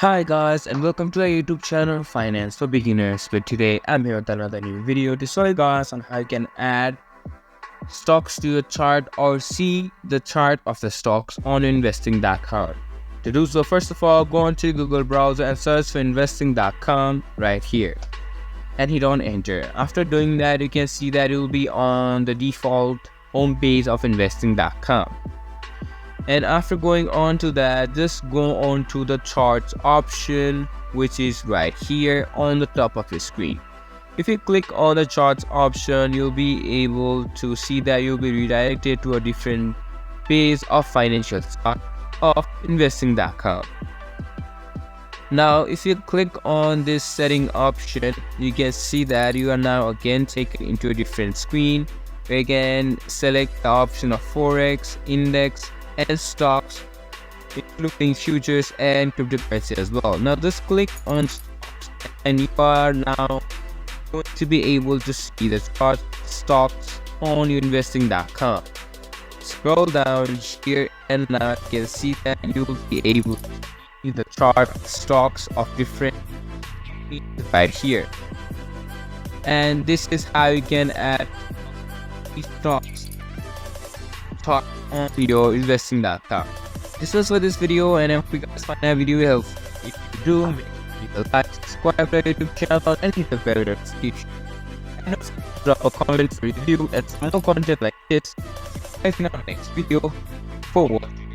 Hi guys, and welcome to our YouTube channel Finance for Beginners. But today I'm here with another new video to show you guys on how you can add stocks to your chart or see the chart of the stocks on your investing.com. To do so, first of all, go onto Google browser and search for investing.com right here and hit on enter. After doing that, you can see that it will be on the default home page of investing.com. And after going on to that, just go on to the charts option, which is right here on the top of your screen. If you click on the charts option, you'll be able to see that you'll be redirected to a different page of financial stock of investing.com. Now if you click on this setting option, you can see that you are now again taken into a different screen where you can select the option of forex, index and stocks, including futures and cryptocurrency as well. Now just click on stocks and you are now going to be able to see the chart stocks on your investing.com. Scroll down here and now you can see that you will be able to see the chart stocks of different right here. And this is how you can add these stocks on your investing.com. This was for this video, and I hope you guys find that video helpful. If you do, make sure to like, subscribe to our YouTube channel and hit the bell notification. And also drop a comment, review, and some more content like this. See you guys in our next video. For watching.